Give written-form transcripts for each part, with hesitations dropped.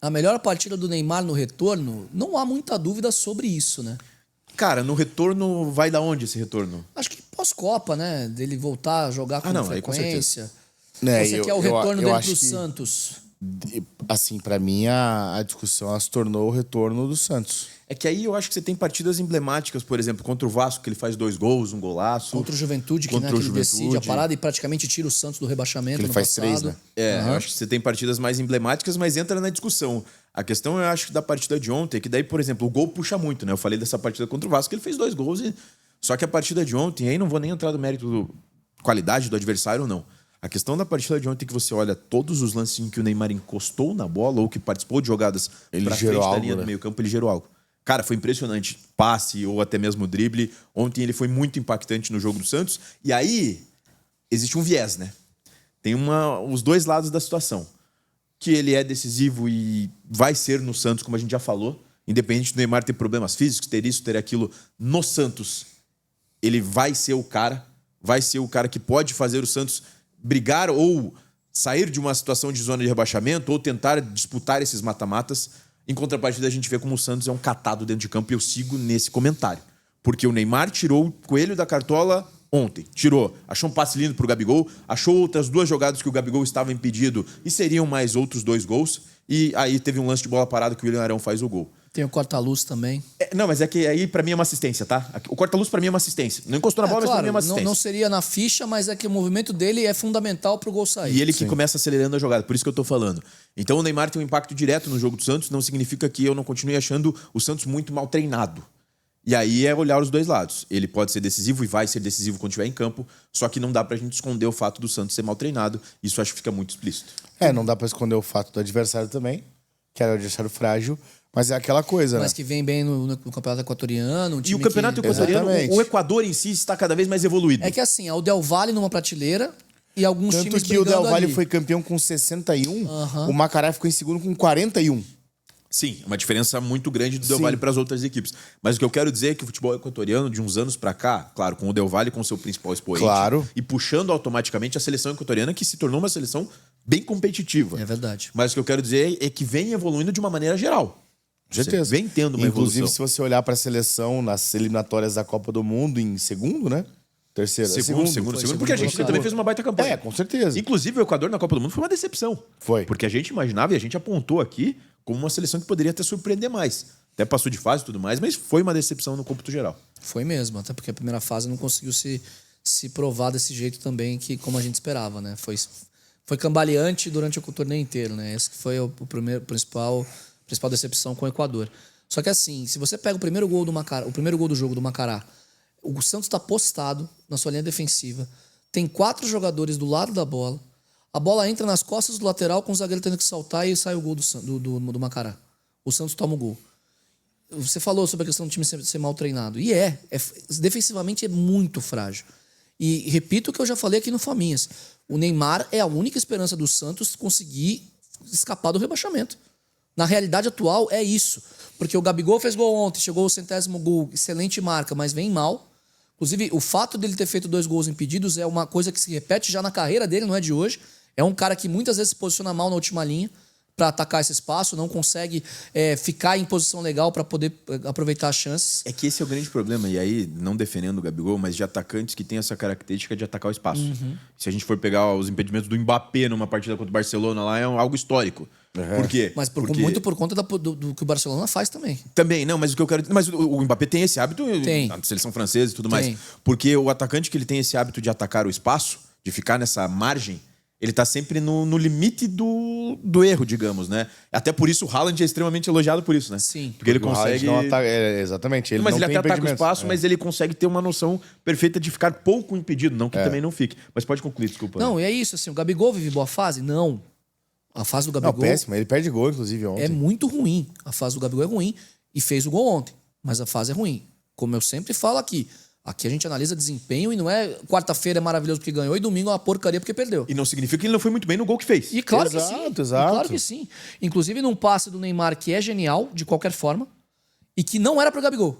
A melhor partida do Neymar no retorno, não há muita dúvida sobre isso, né? Cara, no retorno, vai da onde esse retorno? Acho que pós-Copa, né? Dele voltar a jogar com não, aí com frequência. Né, Você quer o retorno dele acho pro que, Santos? assim, pra mim, a discussão ela se tornou o retorno do Santos. É que aí eu acho que você tem partidas emblemáticas, por exemplo, contra o Vasco, que ele faz 2 gols, um golaço. Contra o Juventude, que, Contra né, o que ele decide a Juventude. parada e praticamente tira o Santos do rebaixamento Que ele no faz passado. 3, né? Eu acho que você tem partidas mais emblemáticas, mas entra na discussão. A questão, eu acho, da partida de ontem, é que daí, por exemplo, o gol puxa muito, né? Eu falei dessa partida contra o Vasco, que ele fez 2 gols. Só que a partida de ontem, aí não vou nem entrar no mérito da qualidade do adversário ou não. A questão da partida de ontem é que você olha todos os lances em que o Neymar encostou na bola ou que participou de jogadas Ele pra gerou frente da algo, linha né? do meio-campo, ele gerou algo. Cara, foi impressionante. Passe ou até mesmo drible. Ontem ele foi muito impactante no jogo do Santos. E aí, existe um viés, né? Tem os dois lados da situação. Que ele é decisivo e vai ser no Santos, como a gente já falou. Independente do Neymar ter problemas físicos, ter isso, ter aquilo. No Santos, ele vai ser o cara. Vai ser o cara que pode fazer o Santos brigar ou sair de uma situação de zona de rebaixamento ou tentar disputar esses mata-matas. Em contrapartida, a gente vê como o Santos é um catado dentro de campo e eu sigo nesse comentário. Porque o Neymar tirou o coelho da cartola ontem. Tirou. Achou um passe lindo pro Gabigol, achou outras 2 jogadas que o Gabigol estava impedido e seriam mais outros 2 gols. E aí teve um lance de bola parada que o William Arão faz o gol. Tem o corta-luz também. Não, mas é que aí pra mim é uma assistência, tá? O corta-luz pra mim é uma assistência. Não encostou na bola, mas pra mim é uma assistência. não seria na ficha, mas é que o movimento dele é fundamental pro gol sair. E ele que começa acelerando a jogada, por isso que eu tô falando. Então o Neymar tem um impacto direto no jogo do Santos, não significa que eu não continue achando o Santos muito mal treinado. E aí é olhar os dois lados. Ele pode ser decisivo e vai ser decisivo quando estiver em campo, só que não dá pra gente esconder o fato do Santos ser mal treinado. Isso acho que fica muito explícito. Não dá pra esconder o fato do adversário também, que era o adversário frágil, mas é aquela coisa, Mas né? que vem bem no campeonato equatoriano. E o campeonato equatoriano, Exatamente. o Equador em si está cada vez mais evoluído. É que assim, é o Del Valle numa prateleira e alguns Tanto times que o Del brigando Valle ali. foi campeão com 61, o Macará ficou em segundo com 41. Sim, uma diferença muito grande do Del Sim. Valle para as outras equipes. Mas o que eu quero dizer é que o futebol equatoriano, de uns anos para cá, claro, com o Del Valle com seu principal expoente, Claro. e puxando automaticamente a seleção equatoriana, que se tornou uma seleção bem competitiva. É verdade. Mas o que eu quero dizer é que vem evoluindo de uma maneira geral. Com certeza. Você vem tendo uma Inclusive, evolução. se você olhar pra seleção nas eliminatórias da Copa do Mundo em segundo, né? Terceiro. Segundo, porque a Argentina colocado. também fez uma baita campanha. Com certeza. Inclusive, o Equador na Copa do Mundo foi uma decepção. Foi. Porque a gente imaginava e a gente apontou aqui como uma seleção que poderia até surpreender mais. Até passou de fase e tudo mais, mas foi uma decepção no cômputo geral. Foi mesmo, até porque a primeira fase não conseguiu se provar desse jeito também, que como a gente esperava, né? Foi cambaleante durante o torneio inteiro, né? Esse que foi o principal decepção com o Equador. Só que assim, se você pega o primeiro gol do jogo do Macará, o Santos está postado na sua linha defensiva, tem 4 jogadores do lado da bola, a bola entra nas costas do lateral com o zagueiro tendo que saltar e sai o gol do Macará. O Santos toma o gol. Você falou sobre a questão do time ser mal treinado. E defensivamente é muito frágil. E repito o que eu já falei aqui no Faminhas. O Neymar é a única esperança do Santos conseguir escapar do rebaixamento. Na realidade atual é isso. Porque o Gabigol fez gol ontem, chegou ao 100º gol, excelente marca, mas vem mal. Inclusive, o fato dele ter feito 2 gols impedidos é uma coisa que se repete já na carreira dele, não é de hoje. É um cara que muitas vezes se posiciona mal na última linha para atacar esse espaço, não consegue ficar em posição legal para poder aproveitar as chances. É que esse é o grande problema. E aí, não defendendo o Gabigol, mas de atacantes que têm essa característica de atacar o espaço. Se a gente for pegar os impedimentos do Mbappé numa partida contra o Barcelona lá, é algo histórico. Por quê? Mas Porque... muito por conta do que o Barcelona faz também. Também, não, mas o que eu quero dizer... Mas o Mbappé tem esse hábito Tem. na seleção francesa e tudo Tem. mais. Porque o atacante que ele tem esse hábito de atacar o espaço, de ficar nessa margem, ele tá sempre no limite do erro, digamos, né? Até por isso o Haaland é extremamente elogiado por isso, né? Sim. Porque ele O Haaland consegue... não ataca, exatamente. Ele mas não ele tem até ataca o impedimentos. espaço, mas ele consegue ter uma noção perfeita de ficar pouco impedido. Não que também não fique. Mas pode concluir, desculpa. Não, e é isso. Assim, o Gabigol vive boa fase? Não. A fase do Não, Gabigol péssimo. Ele perde gol, inclusive, ontem. é muito ruim. A fase do Gabigol é ruim e fez o gol ontem. Mas a fase é ruim. Como eu sempre falo aqui. Aqui a gente analisa desempenho e não é quarta-feira é maravilhoso porque ganhou e domingo é uma porcaria porque perdeu. E não significa que ele não foi muito bem no gol que fez. E claro que Exato, sim. exato. E claro que sim. Inclusive num passe do Neymar que é genial, de qualquer forma, e que não era pro Gabigol.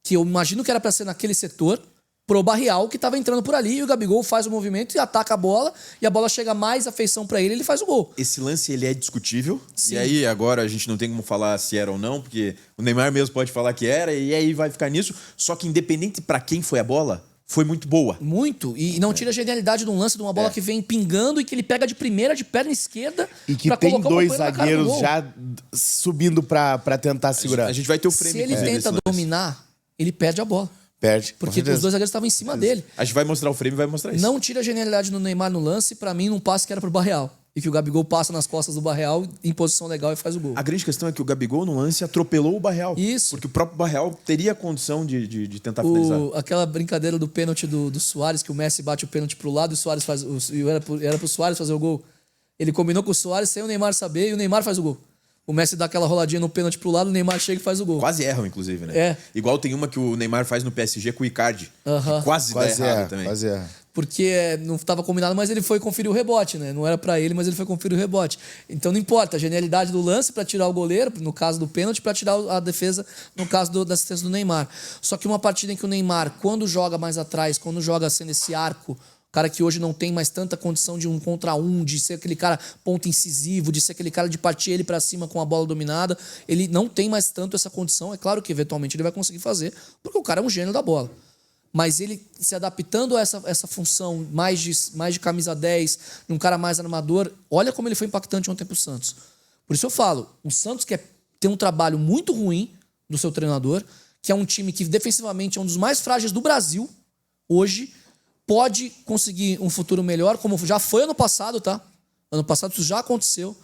Que eu imagino que era para ser naquele setor, pro Barreal, que tava entrando por ali, e o Gabigol faz o movimento e ataca a bola, e a bola chega mais afeição pra ele, ele faz o gol. Esse lance, ele é discutível. Sim. E aí, agora, a gente não tem como falar se era ou não, porque o Neymar mesmo pode falar que era, e aí vai ficar nisso. Só que independente pra quem foi a bola, foi muito boa. Muito. E não tira a genialidade de um lance de uma bola que vem pingando e que ele pega de primeira, de perna esquerda. E que pra tem colocar o dois companheiro na cara do zagueiros gol. já subindo pra tentar segurar. A gente vai ter o frame. Se ele inclusive, tenta desse lance. dominar, ele perde a bola. Perde. com Porque certeza. os dois zagueiros estavam em cima dele. A gente vai mostrar o frame e vai mostrar isso. Não tira a genialidade do Neymar no lance, pra mim, num passe que era pro Barreal. E que o Gabigol passa nas costas do Barreal em posição legal e faz o gol. A grande questão é que o Gabigol, no lance, atropelou o Barreal. Isso. Porque o próprio Barreal teria a condição de tentar finalizar. Aquela brincadeira do pênalti do Suárez, que o Messi bate o pênalti pro lado e o Suárez faz. Era pro Suárez fazer o gol. Ele combinou com o Suárez sem o Neymar saber e o Neymar faz o gol. O Messi dá aquela roladinha no pênalti pro lado, o Neymar chega e faz o gol. Quase erram, inclusive, né? É. Igual tem uma que o Neymar faz no PSG com o Icardi. Aham. Que quase dá errado erra, também. quase erra. Porque não estava combinado, mas ele foi conferir o rebote, né? Não era pra ele, mas ele foi conferir o rebote. Então não importa, a genialidade do lance pra tirar o goleiro, no caso do pênalti, pra tirar a defesa, no caso da assistência do Neymar. Só que uma partida em que o Neymar, quando joga mais atrás, quando joga sendo esse arco, cara que hoje não tem mais tanta condição de 1 contra 1, de ser aquele cara ponto incisivo, de ser aquele cara de partir ele pra cima com a bola dominada, ele não tem mais tanto essa condição. É claro que eventualmente ele vai conseguir fazer, porque o cara é um gênio da bola. Mas ele se adaptando a essa função mais de camisa 10, de um cara mais armador, olha como ele foi impactante ontem pro Santos. Por isso eu falo, o Santos quer ter um trabalho muito ruim do seu treinador, que é um time que defensivamente é um dos mais frágeis do Brasil hoje, pode conseguir um futuro melhor, como já foi ano passado, tá? Ano passado isso já aconteceu,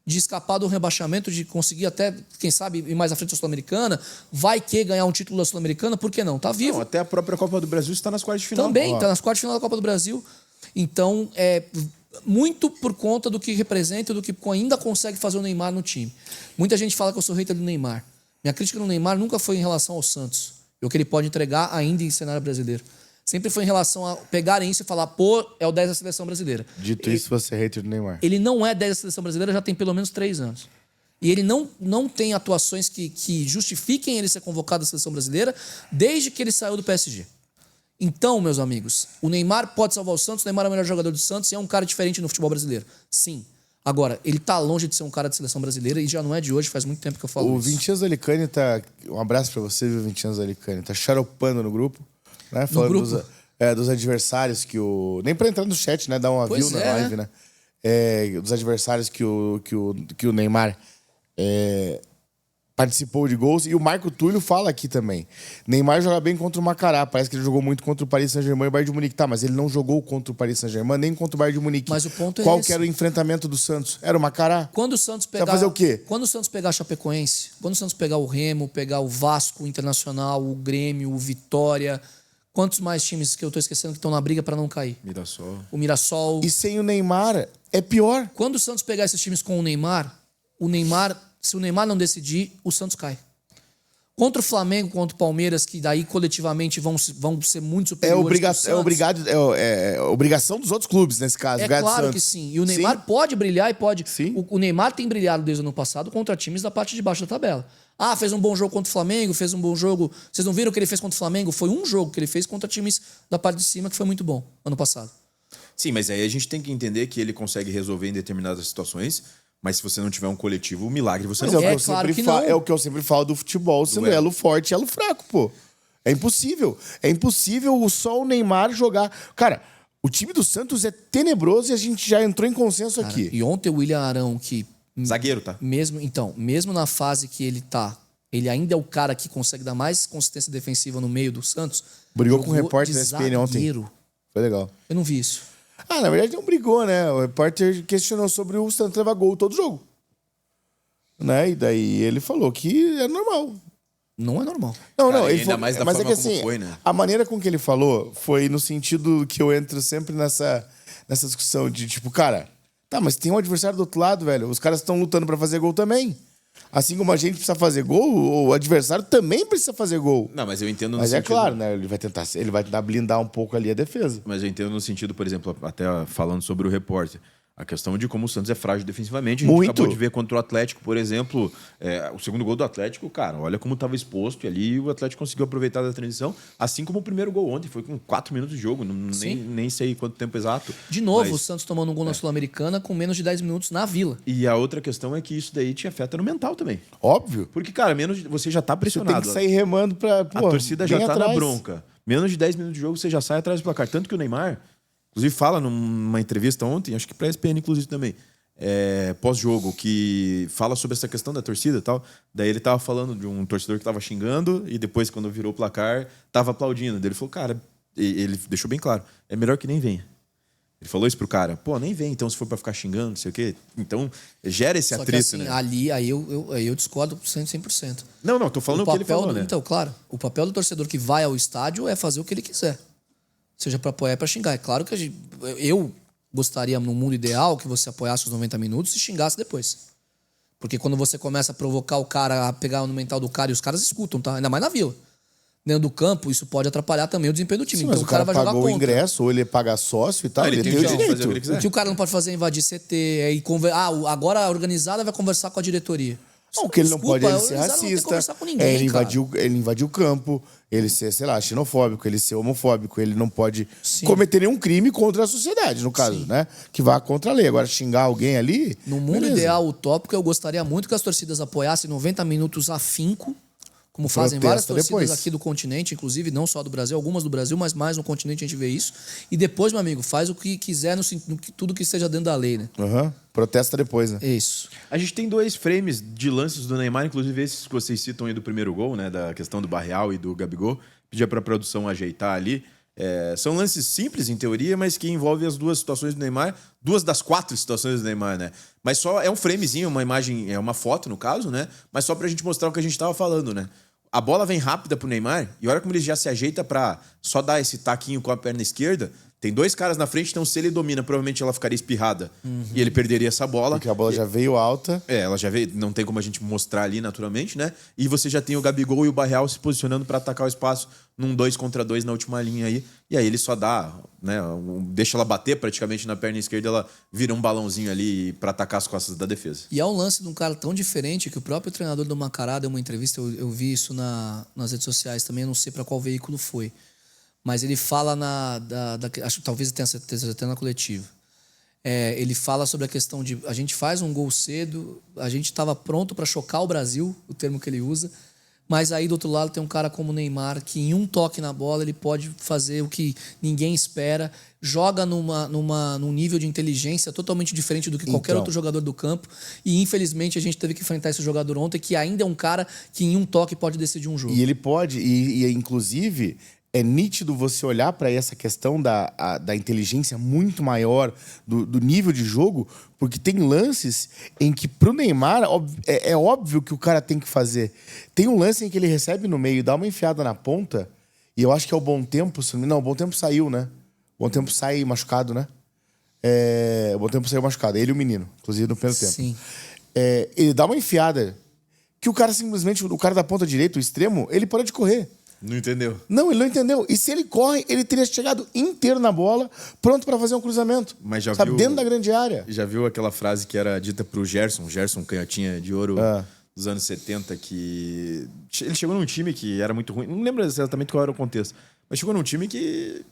de escapar do rebaixamento, de conseguir até, quem sabe, ir mais à frente da Sul-Americana, vai que ganhar um título da Sul-Americana, por que não? Tá vivo. Não, até a própria Copa do Brasil está nas quartas de final. Também, está nas quartas de final da Copa do Brasil. Então, é muito por conta do que representa e do que ainda consegue fazer o Neymar no time. Muita gente fala que eu sou hater do Neymar. Minha crítica no Neymar nunca foi em relação ao Santos. E o que ele pode entregar ainda em cenário brasileiro. Sempre foi em relação a pegarem isso e falar, pô, é o 10 da seleção brasileira. Dito isso, você é hater do Neymar. Ele não é 10 da seleção brasileira já tem pelo menos 3 anos. E ele não tem atuações que justifiquem ele ser convocado à seleção brasileira desde que ele saiu do PSG. Então, meus amigos, o Neymar pode salvar o Santos, o Neymar é o melhor jogador do Santos e é um cara diferente no futebol brasileiro. Sim. Agora, ele tá longe de ser um cara de seleção brasileira e já não é de hoje, faz muito tempo que eu falo O isso. Vincenzo Alicani tá... Um abraço pra você, viu, Vincenzo Alicani. Tá xaropando no grupo. Né? Falando grupo? dos adversários que o... Nem pra entrar no chat, né? Dar uma Pois view na é, live, né? Dos adversários que o Neymar participou de gols. E o Marco Túlio fala aqui também. Neymar joga bem contra o Macará. Parece que ele jogou muito contra o Paris Saint-Germain e o Bayern de Munique. Tá, mas ele não jogou contra o Paris Saint-Germain nem contra o Bayern de Munique. Mas o ponto é Qual esse. que era o enfrentamento do Santos? Era o Macará? Quando o Santos pegar... Vai fazer o quê? Quando o Santos pegar a Chapecoense, quando o Santos pegar o Remo, pegar o Vasco, o Internacional, o Grêmio, o Vitória... Quantos mais times que eu tô esquecendo que estão na briga para não cair? Mirassol. O Mirassol. E sem o Neymar, é pior. Quando o Santos pegar esses times com o Neymar, se o Neymar não decidir, o Santos cai. Contra o Flamengo, contra o Palmeiras, que daí coletivamente vão ser muito superiores. É obrigação dos outros clubes, nesse caso. É ganhar do claro Santos. que sim. E o Neymar pode brilhar e pode. Sim. O Neymar tem brilhado desde o ano passado contra times da parte de baixo da tabela. Ah, fez um bom jogo contra o Flamengo, fez um bom jogo. Vocês não viram o que ele fez contra o Flamengo? Foi um jogo que ele fez contra times da parte de cima que foi muito bom ano passado. Sim, mas aí a gente tem que entender que ele consegue resolver em determinadas situações, mas se você não tiver um coletivo, o milagre você Mas não é, faz. claro que não. é o que eu sempre falo do futebol, sendo elo forte e elo fraco, pô. É impossível. É impossível só o Neymar jogar. Cara, o time do Santos é tenebroso e a gente já entrou em consenso aqui. E ontem o William Arão, que Zagueiro, tá? mesmo na fase que ele tá, ele ainda é o cara que consegue dar mais consistência defensiva no meio do Santos. Brigou com o Jogou repórter de da ESPN ontem. zagueiro. Foi legal. Eu não vi isso. Ah, na verdade não brigou, né? O repórter questionou sobre o Santos levar gol todo jogo. Né? E daí ele falou que é normal. Não é normal. Não, Cara, não. e Ele ainda falou, mais da mas é forma que como assim, foi, né? a maneira com que ele falou foi no sentido que eu entro sempre nessa discussão de tipo, cara, tá, mas tem um adversário do outro lado, velho. Os caras estão lutando pra fazer gol também. Assim como a gente precisa fazer gol, o adversário também precisa fazer gol. Não, mas eu entendo no Mas é sentido... claro, né? Ele vai tentar blindar um pouco ali a defesa. Mas eu entendo no sentido, por exemplo, até falando sobre o repórter. A questão de como o Santos é frágil defensivamente. A gente Muito. acabou de ver contra o Atlético, por exemplo, o segundo gol do Atlético, cara, olha como estava exposto e ali o Atlético conseguiu aproveitar da transição, assim como o primeiro gol ontem, foi com 4 minutos de jogo, nem sei quanto tempo exato. De novo, o mas- Santos tomando um gol na Sul-Americana com menos de 10 minutos na Vila. E a outra questão é que isso daí te afeta no mental também. Óbvio. Porque, cara, você já tá Você pressionado. tem que sair remando pra. A Pô, torcida já bem tá na atrás. bronca. Menos de 10 minutos de jogo, você já sai atrás do placar. Tanto que o Neymar, inclusive, fala numa entrevista ontem, acho que pra ESPN, inclusive, também, pós-jogo, que fala sobre essa questão da torcida e tal. Daí ele tava falando de um torcedor que tava xingando e depois, quando virou o placar, tava aplaudindo. Daí ele falou, cara, ele deixou bem claro, é melhor que nem venha. Ele falou isso pro cara, pô, nem vem, então, se for pra ficar xingando, não sei o quê. Então, gera esse Só que atrito, assim, né? ali, aí eu discordo 100%. Não, tô falando o que ele falou, né? Então, claro, o papel do torcedor que vai ao estádio é fazer o que ele quiser. Seja pra apoiar, pra xingar. É claro que eu gostaria, no mundo ideal, que você apoiasse os 90 minutos e xingasse depois. Porque quando você começa a provocar o cara, a pegar no mental do cara, e os caras escutam, tá? Ainda mais na Vila. Dentro do campo, isso pode atrapalhar também o desempenho do time. Sim, então mas o cara vai jogar pagou o contra. ingresso, ou ele paga sócio e tal, ele ele tem tem o o direito de fazer o que direito. ele quiser. O que o cara não pode fazer é invadir CT, agora a organizada vai conversar com a diretoria. Não, o que ele não Desculpa, pode é a ele ser organizada não tem que racista, conversar com ninguém, ele cara. invadir o campo, ele ser, sei lá, xenofóbico, ele ser homofóbico, ele não pode Sim. cometer nenhum crime contra a sociedade, no caso, né? Que vá contra a lei. Agora, xingar alguém ali... No mundo beleza. ideal, utópico, eu gostaria muito que as torcidas apoiassem 90 minutos afinco, como fazem várias Protesta torcidas depois. aqui do continente, inclusive, não só do Brasil, algumas do Brasil, mas mais no continente a gente vê isso. E depois, meu amigo, faz o que quiser, tudo que esteja dentro da lei, né? Aham. Protesta depois, né? É isso. A gente tem 2 frames de lances do Neymar, inclusive esses que vocês citam aí do primeiro gol, né? Da questão do Barreal e do Gabigol. Pedir pra produção ajeitar ali. São lances simples, em teoria, mas que envolvem as 2 situações do Neymar. 2 das 4 situações do Neymar, né? Mas só é um framezinho, uma imagem, uma foto, no caso, né? Mas só pra gente mostrar o que a gente tava falando, né? A bola vem rápida pro Neymar e olha como ele já se ajeita pra só dar esse taquinho com a perna esquerda. Tem 2 caras na frente, então se ele domina, provavelmente ela ficaria espirrada e ele perderia essa bola. Porque a bola já veio alta. Ela já veio, não tem como a gente mostrar ali naturalmente, né? E você já tem o Gabigol e o Barreal se posicionando para atacar o espaço num 2 contra 2 na última linha aí. E aí ele só dá, né? Deixa ela bater praticamente na perna esquerda, ela vira um balãozinho ali para atacar as costas da defesa. E é um lance de um cara tão diferente que o próprio treinador do Macará deu uma entrevista, eu vi isso nas redes sociais também, eu não sei para qual veículo foi. Mas ele fala acho que talvez tenha até na coletiva. Ele fala sobre a questão de a gente faz um gol cedo, a gente estava pronto para chocar o Brasil, o termo que ele usa, mas aí do outro lado tem um cara como o Neymar que em um toque na bola ele pode fazer o que ninguém espera, joga num nível de inteligência totalmente diferente do que qualquer outro jogador do campo e infelizmente a gente teve que enfrentar esse jogador ontem que ainda é um cara que em um toque pode decidir um jogo. E ele pode, e inclusive... É nítido você olhar para essa questão da inteligência muito maior do nível de jogo, porque tem lances em que pro Neymar é óbvio que o cara tem que fazer. Tem um lance em que ele recebe no meio, dá uma enfiada na ponta, e eu acho que é o Bom Tempo. Não, o Bom Tempo saiu, né? O Bom Tempo sai machucado, né? O Bom Tempo saiu machucado, ele e o menino, inclusive no primeiro tempo. Sim. Ele dá uma enfiada que o cara simplesmente, o cara da ponta direita, o extremo, ele para de correr. Não entendeu? Não, ele não entendeu. E se ele corre, ele teria chegado inteiro na bola, pronto para fazer um cruzamento. Mas já sabe, viu... dentro da grande área. Já viu aquela frase que era dita pro Gerson canhotinha de ouro dos anos 70, que ele chegou num time que era muito ruim. Não lembro exatamente qual era o contexto, mas chegou num time que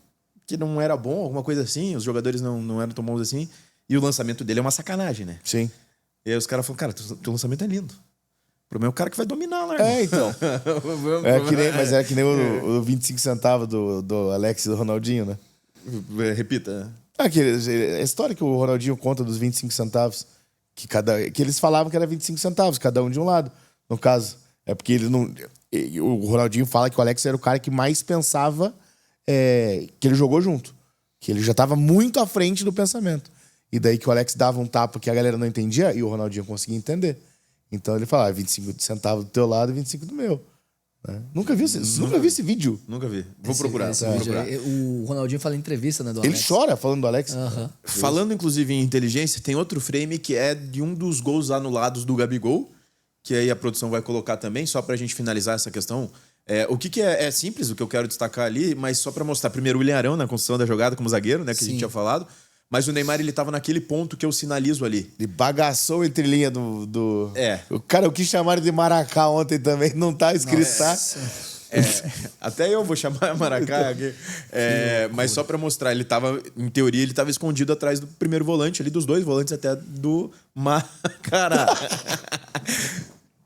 não era bom, alguma coisa assim, os jogadores não eram tão bons assim, e o lançamento dele é uma sacanagem, né? Sim. E aí os caras falaram, cara, teu lançamento é lindo. O problema é o cara que vai dominar lá, irmão. Então. Mas era que nem o 25 centavos do Alex e do Ronaldinho, né? Repita. A história que o Ronaldinho conta dos 25 centavos, que eles falavam que era 25 centavos, cada um de um lado, no caso. É porque ele não... O Ronaldinho fala que o Alex era o cara que mais pensava que ele jogou junto. Que ele já estava muito à frente do pensamento. E daí que o Alex dava um tapa que a galera não entendia e o Ronaldinho conseguia entender. Então ele falava, 25 centavos do teu lado e 25 do meu. Né? Nunca vi esse vídeo. Nunca vi. Vou procurar. O Ronaldinho fala em entrevista, né, do Ele Alex. chora falando do Alex. Falando, inclusive, em inteligência, tem outro frame que é de um dos gols anulados do Gabigol, que aí a produção vai colocar também, só pra gente finalizar essa questão. O que é simples, o que eu quero destacar ali, mas só pra mostrar. Primeiro, o William Arão na construção da jogada como zagueiro, né, que a gente tinha falado. Mas o Neymar, ele tava naquele ponto que eu sinalizo ali. Ele bagaçou a entrelinha do... É. O cara, o que chamaram de Maracá ontem também, não tá escrito, tá? Até eu vou chamar Maracá aqui. Mas só pra mostrar, ele tava, em teoria, ele tava escondido atrás do primeiro volante, ali dos dois volantes até do Macará.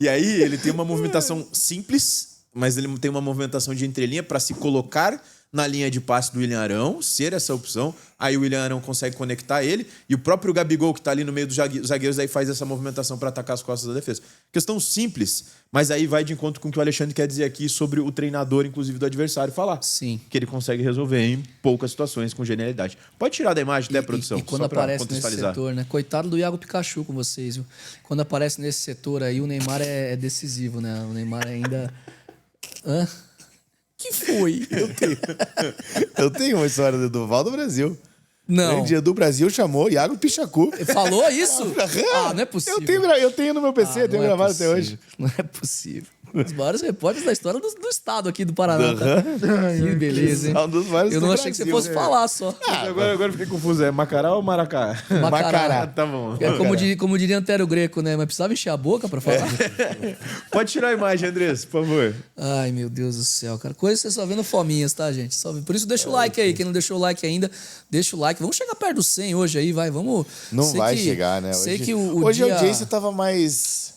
E aí, ele tem uma movimentação simples, mas ele tem uma movimentação de entrelinha pra se colocar na linha de passe do William Arão, ser essa opção. Aí o William Arão consegue conectar ele. E o próprio Gabigol, que tá ali no meio dos zagueiros, aí faz essa movimentação para atacar as costas da defesa. Questão simples, mas aí vai de encontro com o que o Alexandre quer dizer aqui sobre o treinador, inclusive, do adversário, falar. Sim. Que ele consegue resolver em poucas situações com genialidade. Pode tirar da imagem, né, produção? E quando Só pra aparece nesse setor, né? Coitado do Iago Pikachu com vocês, viu? Quando aparece nesse setor aí, o Neymar é decisivo, né? O Neymar ainda... Hã? Que foi? Eu tenho uma história do Duval do Brasil. Não. O dia do Brasil chamou Iago Pichacu. Falou isso? Ah, não é possível. Eu tenho no meu PC, tenho não é gravado até possível. hoje. Não é possível. Os maiores repórteres da história do estado aqui do Paraná. Tá? Que beleza, hein? É um dos vários Eu não do achei que você Brasil, fosse né? falar só. Agora eu fiquei confuso. É Macará ou Maracá? Macará. Tá bom. É como diria Antero Greco, né? Mas precisava encher a boca pra falar. Pode tirar a imagem, Andrés, por favor. Ai, meu Deus do céu, cara. Coisa que você só vendo fominhas, tá, gente? Por isso deixa o like aí. Quem não deixou o like ainda, deixa o like. Vamos chegar perto do 100 hoje aí, vai. Vamos. Não Sei vai que- chegar, né? Sei Hoje, que o hoje dia... a audiência tava mais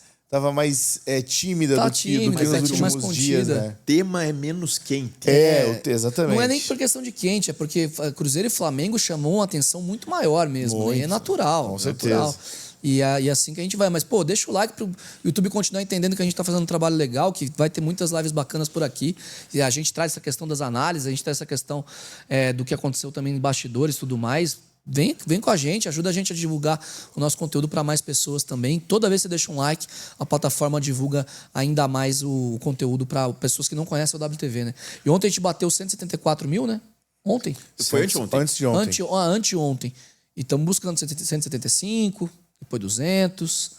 tímida Tá do que tímida, nos tá últimos mais dias, contida. né? O tema é menos quente. Exatamente. Não é nem por questão de quente, é porque Cruzeiro e Flamengo chamou uma atenção muito maior mesmo. Né? E é natural. com é certeza. natural. E assim que a gente vai. Mas, pô, deixa o like pro YouTube continuar entendendo que a gente tá fazendo um trabalho legal, que vai ter muitas lives bacanas por aqui. E a gente traz essa questão das análises, a gente traz essa questão do que aconteceu também em bastidores e tudo mais. Vem com a gente, ajuda a gente a divulgar o nosso conteúdo para mais pessoas também. Toda vez que você deixa um like, a plataforma divulga ainda mais o conteúdo para pessoas que não conhecem o WTV, né? E ontem a gente bateu 174 mil, né? Ontem. Foi anteontem. Antes de ontem. Anteontem. E estamos buscando 175, depois 200.